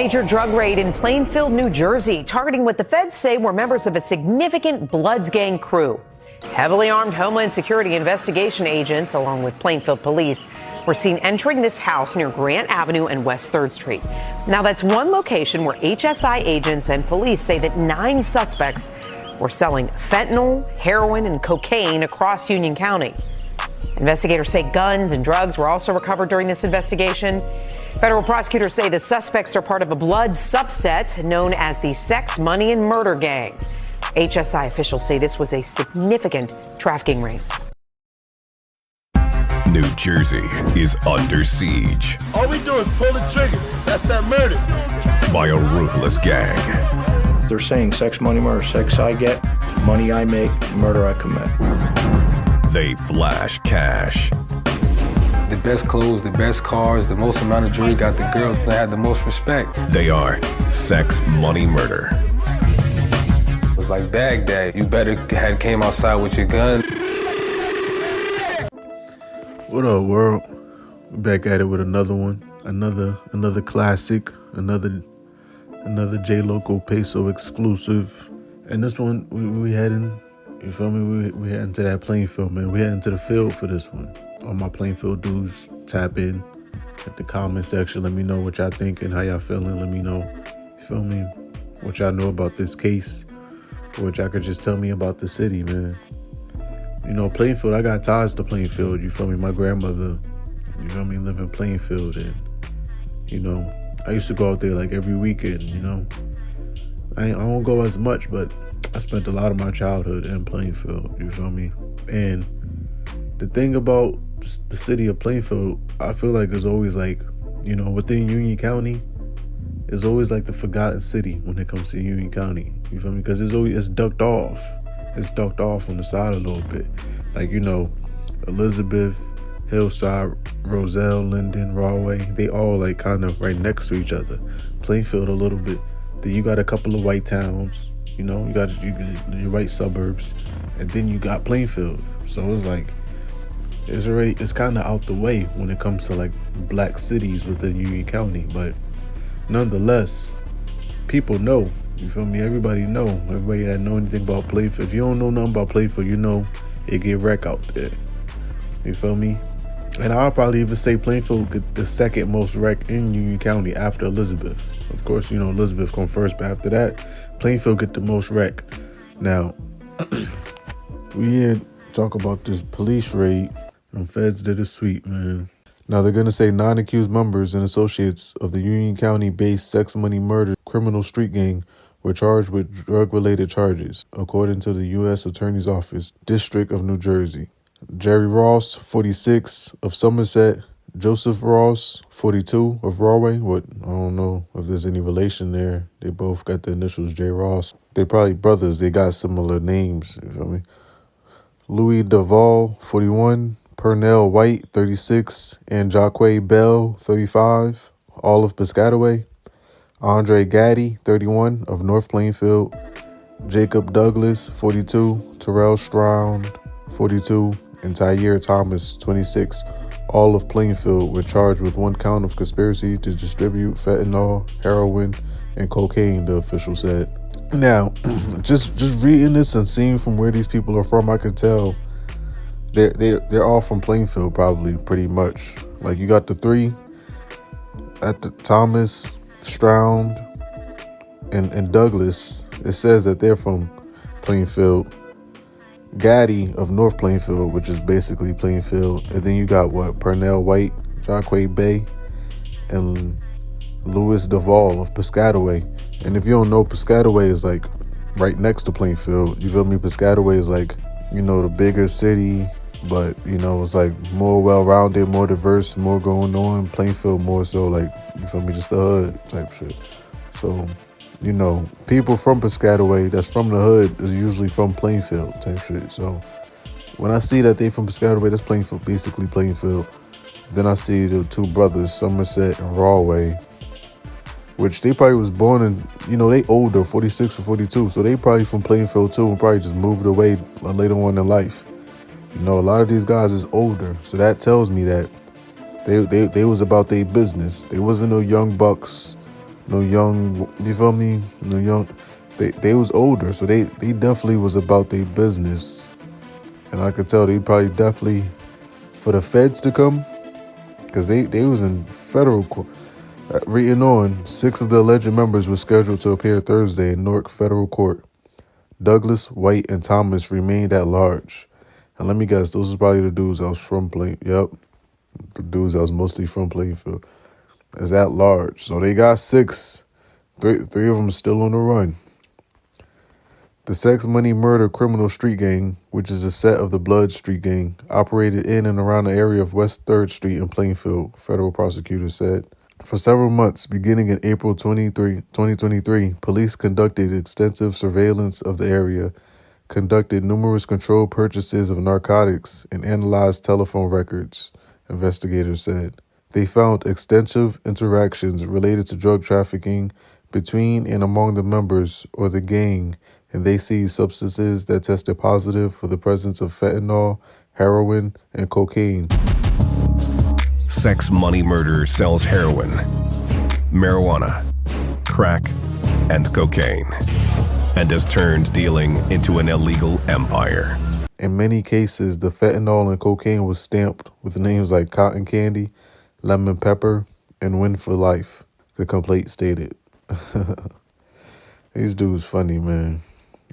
Major drug raid in Plainfield, New Jersey, targeting what the feds say were members of a significant Bloods gang crew. Heavily armed Homeland Security investigation agents, along with Plainfield police, were seen entering this house near Grant Avenue and West 3rd Street. Now, that's one location where HSI agents and police say that 9 suspects were selling fentanyl, heroin, and cocaine across Union County. Investigators say guns and drugs were also recovered during this investigation. Federal prosecutors say the suspects are part of a blood subset known as the Sex, Money, and Murder Gang. HSI officials say this was a significant trafficking ring. New Jersey is under siege. All we do is pull the trigger. That's that murder. By a ruthless gang. They're saying sex, money, murder. Sex I get, money I make, murder I commit. They flash cash. The best clothes, the best cars, the most amount of jewelry got the girls that had the most respect. They are sex, money, murder. It was like Baghdad. You better had came outside with your gun. What up, world? We're back at it with another one, another classic, another J Loco Peso exclusive. And this one we heading, you feel me? We heading to that Plainfield, man. We heading to the field for this one. All my Plainfield dudes, tap in at the comment section. Let me know what y'all think and how y'all feeling. Let me know, you feel me, what y'all know about this case, or what y'all could just tell me about the city, man. You know, Plainfield, I got ties to Plainfield, you feel me? My grandmother, you feel me, live in Plainfield, and, you know, I used to go out there like every weekend, you know. I don't go as much, but I spent a lot of my childhood in Plainfield, you feel me? And the thing about the city of Plainfield, I feel like is always like, you know, within Union County, is always like the forgotten city when it comes to Union County, you feel me? Because it's ducked off. It's ducked off on the side a little bit. Like, you know, Elizabeth, Hillside, Roselle, Linden, Rahway, they all like kind of right next to each other. Plainfield a little bit. Then you got a couple of white towns, you know, you got your white suburbs, and then you got Plainfield. So it's like, it's kind of out the way when it comes to like black cities within Union County. But nonetheless, people know. You feel me? Everybody know. Everybody that know anything about Plainfield. If you don't know nothing about Plainfield, you know it get wreck out there. You feel me? And I'll probably even say Plainfield get the second most wreck in Union County after Elizabeth. Of course, you know, Elizabeth come first, but after that, Plainfield get the most wreck. Now, we here talk about this police raid. And feds did a sweep, man. Now they're gonna say 9 accused members and associates of the Union County-based sex, money, murder criminal street gang were charged with drug-related charges, according to the U.S. Attorney's Office, District of New Jersey. Jerry Ross, 46, of Somerset. Joseph Ross, 42, of Rahway. I don't know if there's any relation there. They both got the initials J. Ross. They're probably brothers. They got similar names, you feel me? Louis Duvall, 41. Pernell White, 36. And Jacque Bell, 35, all of Piscataway. Andre Gaddy, 31, of North Plainfield. Jacob Douglas, 42. Terrell Stroud, 42. And Tyre Thomas, 26, all of Plainfield, were charged with 1 count of conspiracy to distribute fentanyl, heroin, and cocaine, the official said. Now, just reading this and seeing from where these people are from, I can tell they're all from Plainfield, probably, pretty much. Like, you got the 3 at the Thomas, Stroud, and Douglas. It says that they're from Plainfield. Gaddy of North Plainfield, which is basically Plainfield. And then you got Pernell White, Jacque Bay, and Louis Duvall of Piscataway. And if you don't know, Piscataway is like right next to Plainfield. You feel me? Piscataway is like, you know, the bigger city, but, you know, it's like more well-rounded, more diverse, more going on. Plainfield more so like, you feel me, just the hood type shit. So, you know, people from Piscataway that's from the hood is usually from Plainfield type shit. So when I see that they from Piscataway, that's Plainfield, basically Plainfield. Then I see the 2 brothers, Somerset and Rahway, which they probably was born in, you know, they older, 46 or 42. So they probably from Plainfield too and probably just moved away later on in life. You know, a lot of these guys is older. So that tells me that they was about their business. They wasn't no young bucks no young, you feel me? No young, they was older, so they definitely was about their business. And I could tell they probably definitely, for the feds to come, because they was in federal court. Reading on, 6 of the alleged members were scheduled to appear Thursday in Newark federal court. Douglas, White, and Thomas remained at large. And let me guess, those are probably the dudes that was from Plainfield. Yep, the dudes that was mostly from Plainfield. Is at large. So they got 6. Three of them still on the run. The Sex Money Murder Criminal Street Gang, which is a set of the Blood Street Gang, operated in and around the area of West 3rd Street in Plainfield, federal prosecutors said. For several months, beginning in April 2023, police conducted extensive surveillance of the area, conducted numerous controlled purchases of narcotics, and analyzed telephone records, investigators said. They found extensive interactions related to drug trafficking between and among the members or the gang, and they seized substances that tested positive for the presence of fentanyl, heroin, and cocaine. Sex Money Murder sells heroin, marijuana, crack, and cocaine, and has turned dealing into an illegal empire. In many cases, the fentanyl and cocaine was stamped with names like cotton candy, lemon pepper, and win for life, the complaint stated. These dudes funny, man.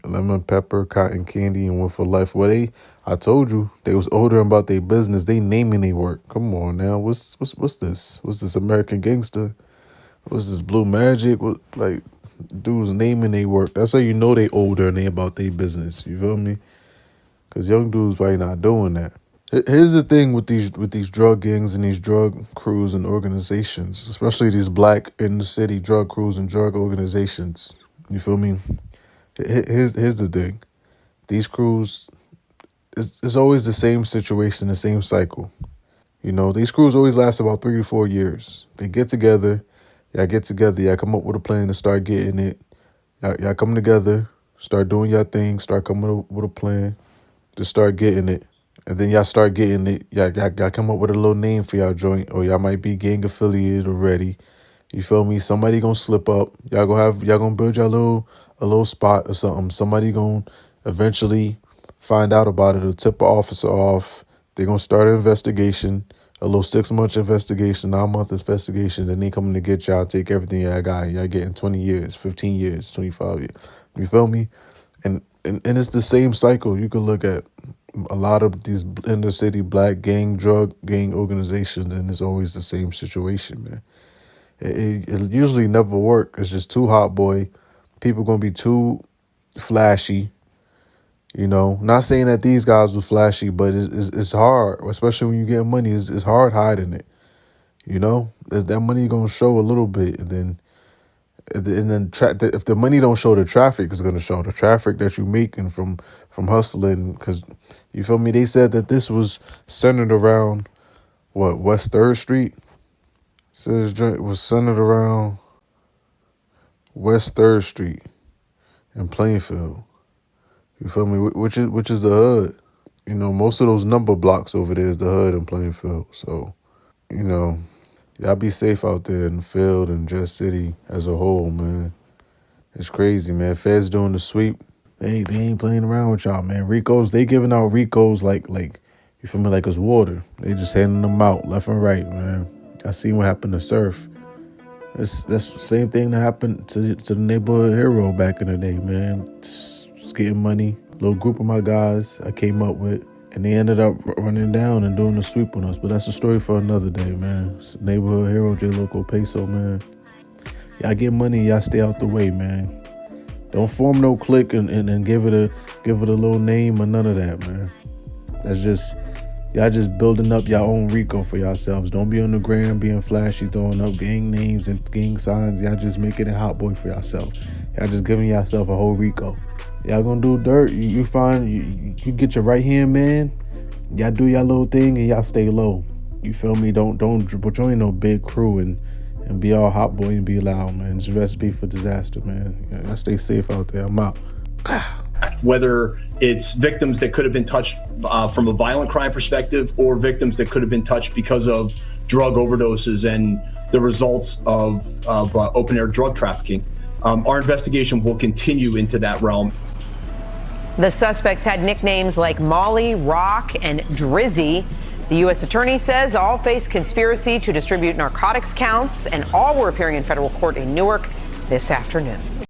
Lemon pepper, cotton candy, and win for life. Well, I told you, they was older about their business. They naming their work. Come on now. What's this? What's this American Gangster? What's this Blue Magic? What, like, dudes naming their work. That's how you know they older and they about their business. You feel me? Because young dudes probably not doing that. Here's the thing with these drug gangs and these drug crews and organizations, especially these black in the city drug crews and drug organizations. You feel me? Here's the thing. These crews, it's always the same situation, the same cycle. You know, these crews always last about 3 to 4 years. They get together, y'all come up with a plan to start getting it. Y'all come together, start doing your thing, start coming up with a plan to start getting it. And then y'all start getting it. Y'all come up with a little name for y'all joint, or y'all might be gang affiliated already. You feel me? Somebody gonna slip up. Y'all gonna build y'all a little spot or something. Somebody gonna eventually find out about it or tip an officer off. They gonna start an investigation, a little 6-month investigation, 9-month investigation. Then they coming to get y'all, take everything y'all got. Y'all getting 20 years, 15 years, 25 years. You feel me? And it's the same cycle. You could look at a lot of these inner city black drug gang organizations, and it's always the same situation, man. It usually never work. It's just too hot, boy. People gonna be too flashy. You know, not saying that these guys were flashy, but it's hard, especially when you get money. It's hard hiding it. You know, that money gonna show a little bit, and then if the money don't show, the traffic is gonna show. The traffic that you making from hustling, because you feel me. They said that this was centered around West 3rd Street. Says it was centered around West 3rd Street in Plainfield. You feel me? Which is the hood. You know, most of those number blocks over there is the hood in Plainfield. So, you know, y'all be safe out there in the field and Jet City as a whole, man. It's crazy, man. Feds doing the sweep. They ain't playing around with y'all, man. Ricos, they giving out Ricos like you feel me, like it's water. They just handing them out left and right, man. I seen what happened to Surf. That's the same thing that happened to the neighborhood hero back in the day, man. Just getting money. Little group of my guys I came up with, and they ended up running down and doing the sweep on us. But that's a story for another day, man. It's neighborhood hero, J Loco Peso, man. Y'all get money, y'all stay out the way, man. Don't form no clique and give it a little name or none of that, man. That's just y'all just building up your own Rico for yourselves. Don't be on the gram being flashy, throwing up gang names and gang signs. Y'all just making it hot boy for yourself. Y'all just giving yourself a whole Rico. Y'all gonna do dirt. You find you get your right hand man. Y'all do y'all little thing and y'all stay low. You feel me? Don't join no big crew and be all hot boy and be loud, man. It's a recipe for disaster, man. Y'all stay safe out there. I'm out. Whether it's victims that could have been touched from a violent crime perspective or victims that could have been touched because of drug overdoses and the results of open air drug trafficking. Our investigation will continue into that realm. The suspects had nicknames like Molly, Rock, and Drizzy. The U.S. attorney says all face conspiracy to distribute narcotics counts, and all were appearing in federal court in Newark this afternoon.